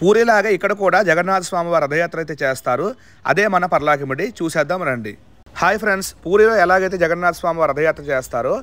పూరిలాగా ఇక్కడ కూడా జగన్నాథ స్వామి వారి రథయాత్ర అయితే చేస్తారు. అదే మన పర్లాకిమిడి. చూసేద్దాం రండి. హాయ్ ఫ్రెండ్స్, పూరిలో ఎలాగైతే జగన్నాథ స్వామి వారి రథయాత్ర చేస్తారో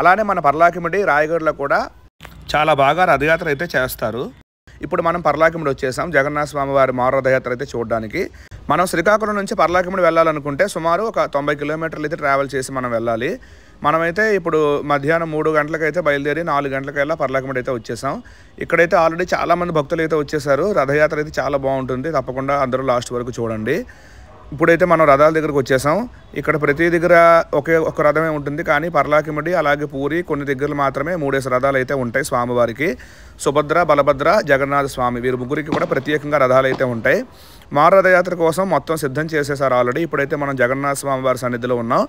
అలానే మన పర్లాకిమిడి రాయగఢ్లో కూడా చాలా బాగా రథయాత్ర అయితే చేస్తారు. ఇప్పుడు మనం పర్లాకిమిడి వచ్చేసాం జగన్నాథ స్వామి వారి మారు రథయాత్ర అయితే చూడడానికి. మనం శ్రీకాకుళం నుంచి పర్లాకిమిడి వెళ్ళాలనుకుంటే సుమారు ఒక 90 కిలోమీటర్లు అయితే ట్రావెల్ చేసి మనం వెళ్ళాలి. మనమైతే ఇప్పుడు మధ్యాహ్నం 3 గంటలకైతే బయలుదేరి 4 గంటలకల్లా పర్లాకిమిడి అయితే వచ్చేసాం. ఇక్కడైతే ఆల్రెడీ చాలామంది భక్తులు అయితే వచ్చేసారు. రథయాత్ర అయితే చాలా బాగుంటుంది. తప్పకుండా అందరూ లాస్ట్ వరకు చూడండి. ఇప్పుడైతే మనం రథాల దగ్గరకు వచ్చేసాం. ఇక్కడ ప్రతి దగ్గర ఒక రథమే ఉంటుంది. కానీ పర్లాకిమిడి అలాగే పూరి కొన్ని దగ్గరలు మాత్రమే 3 రథాలు అయితే ఉంటాయి స్వామివారికి. సుభద్ర, బలభద్ర, జగన్నాథ స్వామి వీరి ముగ్గురికి కూడా ప్రత్యేకంగా రథాలు అయితే ఉంటాయి. మారు రథయాత్ర కోసం మొత్తం సిద్ధం చేసేసారు ఆల్రెడీ. ఇప్పుడైతే మనం జగన్నాథ స్వామి వారి సన్నిధిలో ఉన్నాం.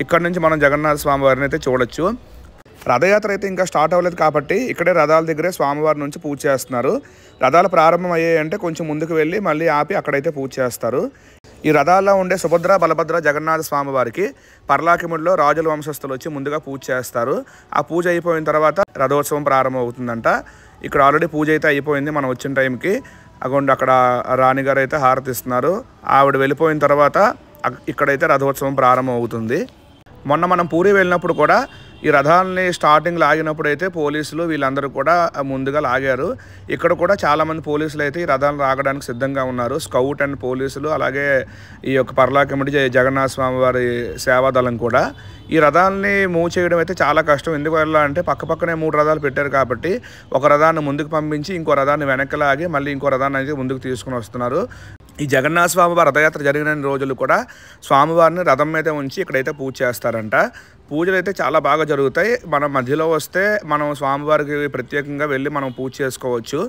ఇక్కడ నుంచి మనం జగన్నాథ స్వామి వారిని అయితే చూడొచ్చు. రథయాత్ర అయితే ఇంకా స్టార్ట్ అవ్వలేదు కాబట్టి ఇక్కడే రథాల దగ్గరే స్వామివారి నుంచి పూజ చేస్తున్నారు. రథాలు ప్రారంభం అయ్యాయి అంటే కొంచెం ముందుకు వెళ్ళి మళ్ళీ ఆపి అక్కడైతే పూజ చేస్తారు. ఈ రథాల్లో ఉండే సుభద్ర, బలభద్ర, జగన్నాథ స్వామి వారికి పర్లాకిమిడిలో రాజుల వంశస్థులు వచ్చి ముందుగా పూజ చేస్తారు. ఆ పూజ అయిపోయిన తర్వాత రథోత్సవం ప్రారంభం అవుతుందంట. ఇక్కడ ఆల్రెడీ పూజ అయితే అయిపోయింది మనం వచ్చిన టైంకి. అగోండి అక్కడ రాణిగారు అయితే హారతి ఇస్తున్నారు. ఆవిడ వెళ్ళిపోయిన తర్వాత ఇక్కడైతే రథోత్సవం ప్రారంభం అవుతుంది. మొన్న మనం పూరి వెళ్ళినప్పుడు కూడా ఈ రథాలని స్టార్టింగ్లో ఆగినప్పుడు అయితే పోలీసులు వీళ్ళందరూ కూడా ముందుగా లాగారు. ఇక్కడ కూడా చాలామంది పోలీసులు అయితే ఈ రథాలను ఆగడానికి సిద్ధంగా ఉన్నారు. స్కౌట్ అండ్ పోలీసులు అలాగే ఈ యొక్క పర్లాకిమిడి జగన్నాథ స్వామి వారి సేవాదళం కూడా. ఈ రథాలని మూవ్ చేయడం అయితే చాలా కష్టం. ఎందుకు వెళ్ళాలంటే పక్కనే 3 రథాలు పెట్టారు కాబట్టి ఒక రథాన్ని ముందుకు పంపించి ఇంకో రథాన్ని వెనక్కి లాగి మళ్ళీ ఇంకో రథాన్ని అయితే ముందుకు తీసుకుని వస్తున్నారు. ఈ జగన్నాథ స్వామి వారి రథయాత్ర జరిగిన రోజులు కూడా స్వామివారిని రథం మీద ఉంచి ఇక్కడైతే పూజ చేస్తారంట. పూజలు అయితే చాలా బాగా జరుగుతాయి. మనం మధ్యలో వస్తే మనం స్వామివారికి ప్రత్యేకంగా వెళ్ళి మనం పూజ చేసుకోవచ్చు.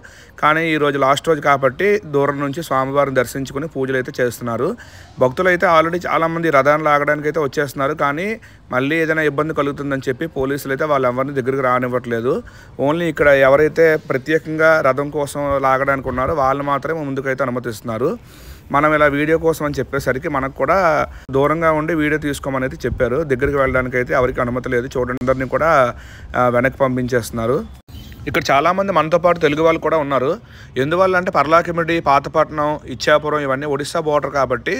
కానీ ఈరోజు లాస్ట్ రోజు కాబట్టి దూరం నుంచి స్వామివారిని దర్శించుకుని పూజలు అయితే చేస్తున్నారు. భక్తులు అయితే ఆల్రెడీ చాలామంది రథాన్ని లాగడానికి అయితే వచ్చేస్తున్నారు. కానీ మళ్ళీ ఏదైనా ఇబ్బంది కలుగుతుందని చెప్పి పోలీసులు అయితే వాళ్ళెవరిని దగ్గరికి రానివ్వట్లేదు. ఓన్లీ ఇక్కడ ఎవరైతే ప్రత్యేకంగా రథం కోసం లాగడానికి ఉన్నారో వాళ్ళు మాత్రమే ముందుకైతే అనుమతిస్తున్నారు. మనం ఇలా వీడియో కోసం అని చెప్పేసరికి మనకు కూడా దూరంగా ఉండి వీడియో తీసుకోమని అయితే చెప్పారు. దగ్గరికి వెళ్ళడానికి అయితే ఎవరికి అనుమతి లేదు. చూడండి, అందరినీ కూడా వెనక్కి పంపించేస్తున్నారు. ఇక్కడ చాలామంది మనతో పాటు తెలుగు వాళ్ళు కూడా ఉన్నారు. ఎందువల్ల అంటే పర్లాకిమిడి, పాతపట్నం, ఇచ్చాపురం ఇవన్నీ ఒడిస్సా బోర్డర్ కాబట్టి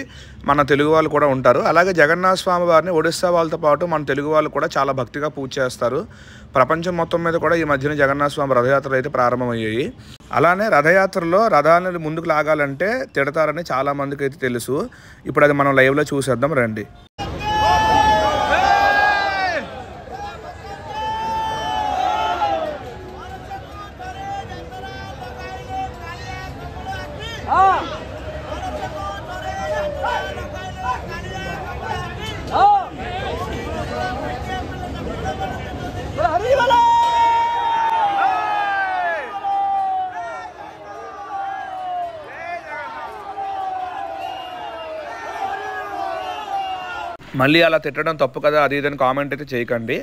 మన తెలుగు వాళ్ళు కూడా ఉంటారు. అలాగే జగన్నాథ స్వామి వారిని ఒడిస్సా వాళ్ళతో పాటు మన తెలుగు వాళ్ళు కూడా చాలా భక్తిగా పూజ చేస్తారు. ప్రపంచం మొత్తం మీద కూడా ఈ మధ్యన జగన్నాథ స్వామి రథయాత్రలు అయితే ప్రారంభమయ్యాయి. అలానే రథయాత్రలో రథాలను ముందుకు లాగాలంటే తిడతారని చాలామందికి అయితే తెలుసు. ఇప్పుడు అది మనం లైవ్లో చూసేద్దాం రండి. మళ్ళీ అలా తిట్టడం తప్పు కదా అది ఇదని కామెంట్ అయితే చేయకండి.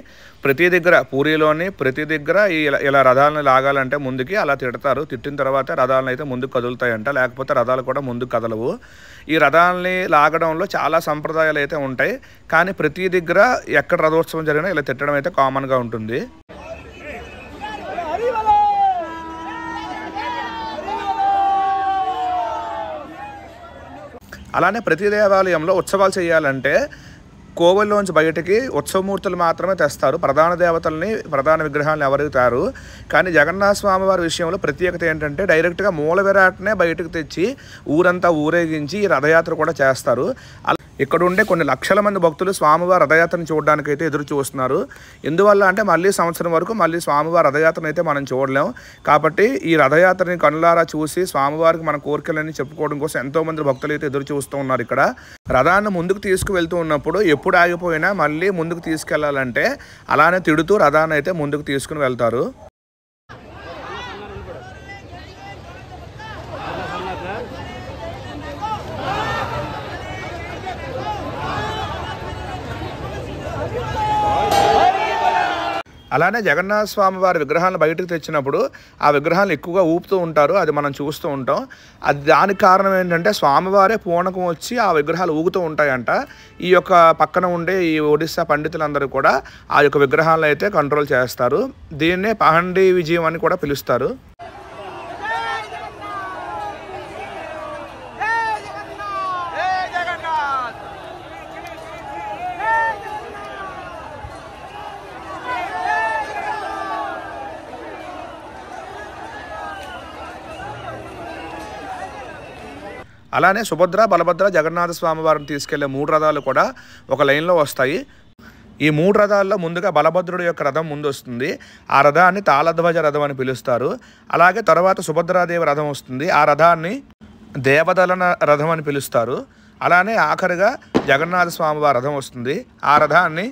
ప్రతి దగ్గర పూరిలోని ప్రతి దగ్గర ఇలా రథాలను లాగాలంటే ముందుకి అలా తిడతారు. తిట్టిన తర్వాత రథాలను అయితే ముందుకు కదులుతాయంట, లేకపోతే రథాలు కూడా ముందుకు కదలవు. ఈ రథాలని లాగడంలో చాలా సంప్రదాయాలు అయితే ఉంటాయి. కానీ ప్రతి దగ్గర ఎక్కడ రథోత్సవం జరిగినా ఇలా తిట్టడం అయితే కామన్గా ఉంటుంది. అలానే ప్రతి దేవాలయంలో ఉత్సవాలు చేయాలంటే కోవెల్లోంచి బయటికి ఉత్సవమూర్తులు మాత్రమే తెస్తారు. ప్రధాన దేవతల్ని, ప్రధాన విగ్రహాలను ఎవరికి తారు. కానీ జగన్నాథ స్వామి వారి విషయంలో ప్రత్యేకత ఏంటంటే డైరెక్ట్గా మూల విరాట్నే బయటకు తెచ్చి ఊరంతా ఊరేగించి రథయాత్ర కూడా చేస్తారు. ఇక్కడ ఉండే కొన్ని లక్షల మంది భక్తులు స్వామివారి రథయాత్రను చూడడానికి అయితే ఎదురు చూస్తున్నారు. ఎందువల్ల అంటే మళ్ళీ సంవత్సరం వరకు మళ్ళీ స్వామివారి రథయాత్రను అయితే మనం చూడలేం. కాబట్టి ఈ రథయాత్రని కనులారా చూసి స్వామివారికి మన కోరికలన్నీ చెప్పుకోవడం కోసం ఎంతోమంది భక్తులు అయితే ఎదురు చూస్తూ ఉన్నారు. ఇక్కడ రథాన్ని ముందుకు తీసుకువెళ్తూ ఉన్నప్పుడు ఎప్పుడు ఆగిపోయినా మళ్ళీ ముందుకు తీసుకెళ్లాలంటే అలానే తిడుతూ రథాన్ని అయితే ముందుకు తీసుకుని వెళ్తారు. అలానే జగన్నాథ స్వామి వారి విగ్రహాలను బయటకు తెచ్చినప్పుడు ఆ విగ్రహాలను ఎక్కువగా ఊపుతూ ఉంటారు. అది మనం చూస్తూ ఉంటాం. అది దానికి కారణం ఏంటంటే స్వామివారే పూనకం వచ్చి ఆ విగ్రహాలు ఊగుతూ ఉంటాయంట. ఈ యొక్క పక్కన ఉండే ఈ ఒడిస్సా పండితులందరూ కూడా ఆ యొక్క విగ్రహాలను అయితే కంట్రోల్ చేస్తారు. దీన్నే పహండి విజయం అని కూడా పిలుస్తారు. అలానే సుభద్ర, బలభద్ర, జగన్నాథ స్వామి వారిని తీసుకెళ్లే 3 రథాలు కూడా ఒక లైన్లో వస్తాయి. ఈ 3 రథాల్లో ముందుగా బలభద్రుడి యొక్క రథం ముందు వస్తుంది. ఆ రథాన్ని తాళధ్వజ రథం అని పిలుస్తారు. అలాగే తర్వాత సుభద్రాదేవి రథం వస్తుంది. ఆ రథాన్ని దేవదలన రథం అని పిలుస్తారు. అలానే ఆఖరిగా జగన్నాథ స్వామి వారి రథం వస్తుంది. ఆ రథాన్ని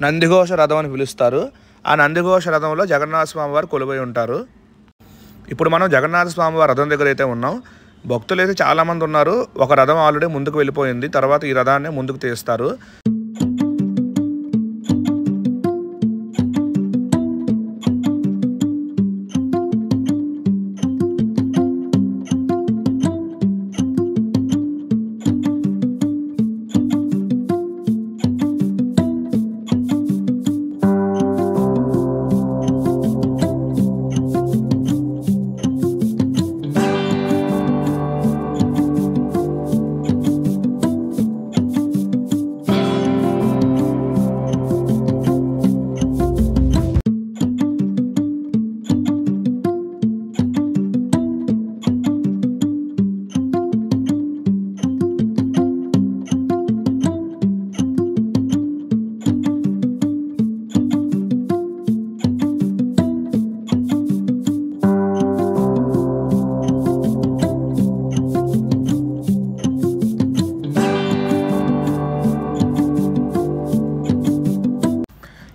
నందిఘోష రథం అని పిలుస్తారు. ఆ నందిఘోష రథంలో జగన్నాథ స్వామి వారు కొలువై ఉంటారు. ఇప్పుడు మనం జగన్నాథ స్వామి వారి రథం దగ్గర అయితే ఉన్నాం. భక్తులు అయితే చాలామంది ఉన్నారు. ఒక రథం ఆల్రెడీ ముందుకు వెళ్ళిపోయింది. తర్వాత ఈ రథాన్ని ముందుకు తీస్తారు.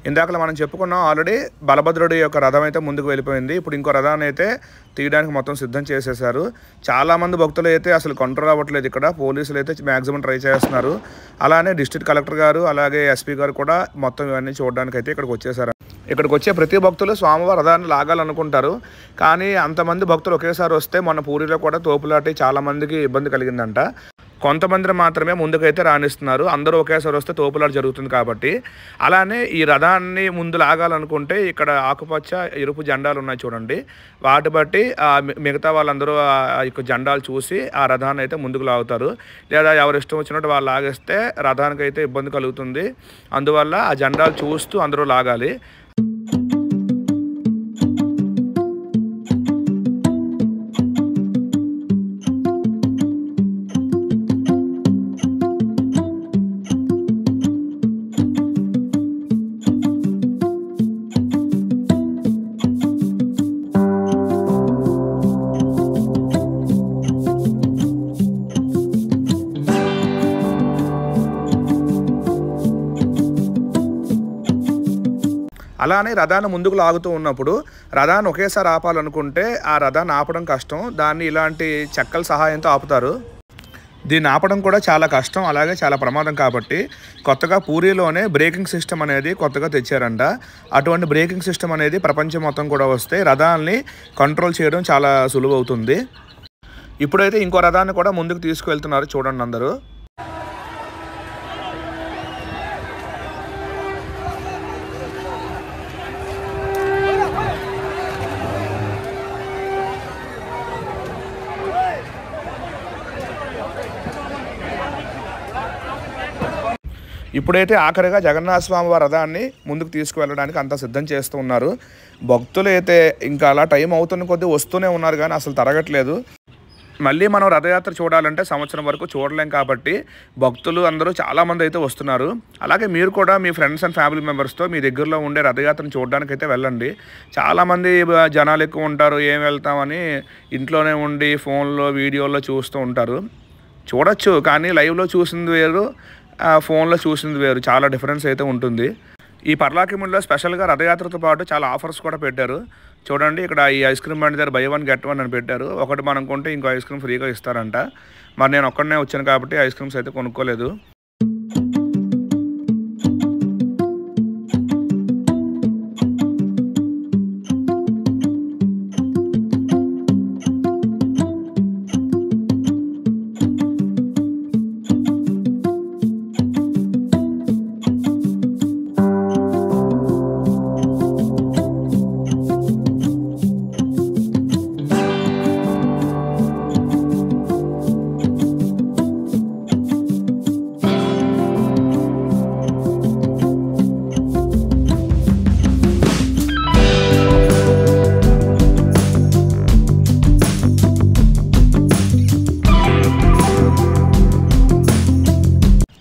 ఇందాకలా మనం చెప్పుకున్నాం ఆల్రెడీ బలభద్రుడి యొక్క రథం అయితే ముందుకు వెళ్ళిపోయింది. ఇప్పుడు ఇంకో రథాన్ని అయితే తీయడానికి మొత్తం సిద్ధం చేసేసారు. చాలామంది భక్తులు అయితే అసలు కంట్రోల్ అవ్వట్లేదు. ఇక్కడ పోలీసులు అయితే మ్యాక్సిమం ట్రై చేస్తున్నారు. అలానే డిస్ట్రిక్ట్ కలెక్టర్ గారు అలాగే ఎస్పీ గారు కూడా మొత్తం ఇవన్నీ చూడడానికి అయితే ఇక్కడికి వచ్చేసారు. ఇక్కడికి వచ్చే ప్రతి భక్తులు స్వామివారి రథాన్ని లాగాలనుకుంటారు. కానీ అంతమంది భక్తులు ఒకేసారి వస్తే మన పూరిలో కూడా తోపులాటి చాలామందికి ఇబ్బంది కలిగిందంట. కొంతమంది మాత్రమే ముందుకైతే రాణిస్తున్నారు. అందరూ ఒకేసారి వస్తే తోపులాట జరుగుతుంది కాబట్టి. అలానే ఈ రథాన్ని ముందు లాగాలనుకుంటే ఇక్కడ ఆకుపచ్చ, ఎరుపు జెండాలు ఉన్నాయి చూడండి. వాటి బట్టి మిగతా వాళ్ళందరూ ఆ యొక్క జెండాలు చూసి ఆ రథాన్ని అయితే ముందుకు లాగుతారు. లేదా ఎవరు ఇష్టం వచ్చినట్టు వాళ్ళు లాగేస్తే రథానికి అయితే ఇబ్బంది కలుగుతుంది. అందువల్ల ఆ జెండాలు చూస్తూ అందరూ లాగాలి. అలానే రథాన్ని ముందుకు లాగుతూ ఉన్నప్పుడు రథాన్ని ఒకేసారి ఆపాలనుకుంటే ఆ రథాన్ని ఆపడం కష్టం. దాన్ని ఇలాంటి చెక్కల సహాయంతో ఆపుతారు. దీన్ని ఆపడం కూడా చాలా కష్టం, అలాగే చాలా ప్రమాదం. కాబట్టి కొత్తగా పూరిలోనే బ్రేకింగ్ సిస్టమ్ అనేది కొత్తగా తెచ్చారంట. అటువంటి బ్రేకింగ్ సిస్టమ్ అనేది ప్రపంచం మొత్తం కూడా వస్తే రథాన్ని కంట్రోల్ చేయడం చాలా సులువు అవుతుంది. ఇప్పుడైతే ఇంకో రథాన్ని కూడా ముందుకు తీసుకువెళ్తున్నారు చూడండి అందరూ. ఇప్పుడైతే ఆఖరిగా జగన్నాథ స్వామి వారి రథాన్ని ముందుకు తీసుకువెళ్ళడానికి అంతా సిద్ధం చేస్తూ ఉన్నారు. భక్తులు అయితే ఇంకా అలా టైం అవుతున్న కొద్దీ వస్తూనే ఉన్నారు కానీ అసలు తరగట్లేదు. మళ్ళీ మనం రథయాత్ర చూడాలంటే సంవత్సరం వరకు చూడలేం కాబట్టి భక్తులు అందరూ చాలామంది అయితే వస్తున్నారు. అలాగే మీరు కూడా మీ ఫ్రెండ్స్ అండ్ ఫ్యామిలీ మెంబర్స్తో మీ దగ్గరలో ఉండే రథయాత్రను చూడడానికి అయితే వెళ్ళండి. చాలామంది జనాలు ఎక్కువ ఉంటారు, ఏం వెళ్తామని ఇంట్లోనే ఉండి ఫోన్లో వీడియోలో చూస్తూ ఉంటారు. చూడొచ్చు కానీ లైవ్లో చూసింది వేరు, ఫోన్లో చూసింది వేరు, చాలా డిఫరెన్స్ అయితే ఉంటుంది. ఈ పర్లాకిముడిలో స్పెషల్గా రథయాత్రతో పాటు చాలా ఆఫర్స్ కూడా పెట్టారు. చూడండి ఇక్కడ ఈ ఐస్ క్రీమ్ బండి దగ్గర బై 1 get 1 అని పెట్టారు. ఒకటి మనం కొంటే ఇంకో ఐస్ క్రీమ్ ఫ్రీగా ఇస్తారంట. మరి నేను ఒక్కడనే వచ్చాను కాబట్టి ఐస్ క్రీమ్స్ అయితే కొనుక్కోలేదు.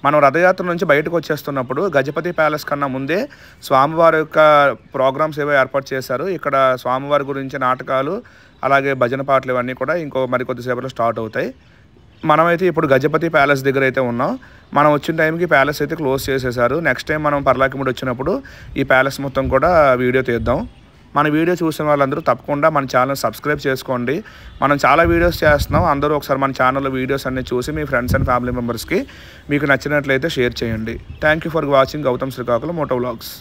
మనం రథయాత్ర నుంచి బయటకు వచ్చేస్తున్నప్పుడు గజపతి ప్యాలెస్ కన్నా ముందే స్వామివారి యొక్క ప్రోగ్రామ్స్ ఏవో ఏర్పాటు చేశారు. ఇక్కడ స్వామివారి గురించి నాటకాలు అలాగే భజన పాటలు ఇవన్నీ కూడా మరికొద్దిసేపట్లో స్టార్ట్ అవుతాయి. మనమైతే ఇప్పుడు గజపతి ప్యాలెస్ దగ్గర అయితే ఉన్నాం. మనం వచ్చిన టైంకి ప్యాలెస్ అయితే క్లోజ్ చేసేసారు. నెక్స్ట్ టైం మనం పర్లాకిముడి వచ్చినప్పుడు ఈ ప్యాలెస్ మొత్తం కూడా వీడియో తీద్దాం. మన వీడియో చూసిన వాళ్ళందరూ తప్పకుండా మన ఛానల్ సబ్స్క్రైబ్ చేసుకోండి. మనం చాలా వీడియోస్ చేస్తున్నాం. అందరూ ఒకసారి మన ఛానల్లో వీడియోస్ అన్నీ చూసి మీ ఫ్రెండ్స్ అండ్ ఫ్యామిలీ మెంబర్స్కి మీకు నచ్చినట్లయితే షేర్ చేయండి. Thank you for watching Gautam Srikakulam moto vlogs.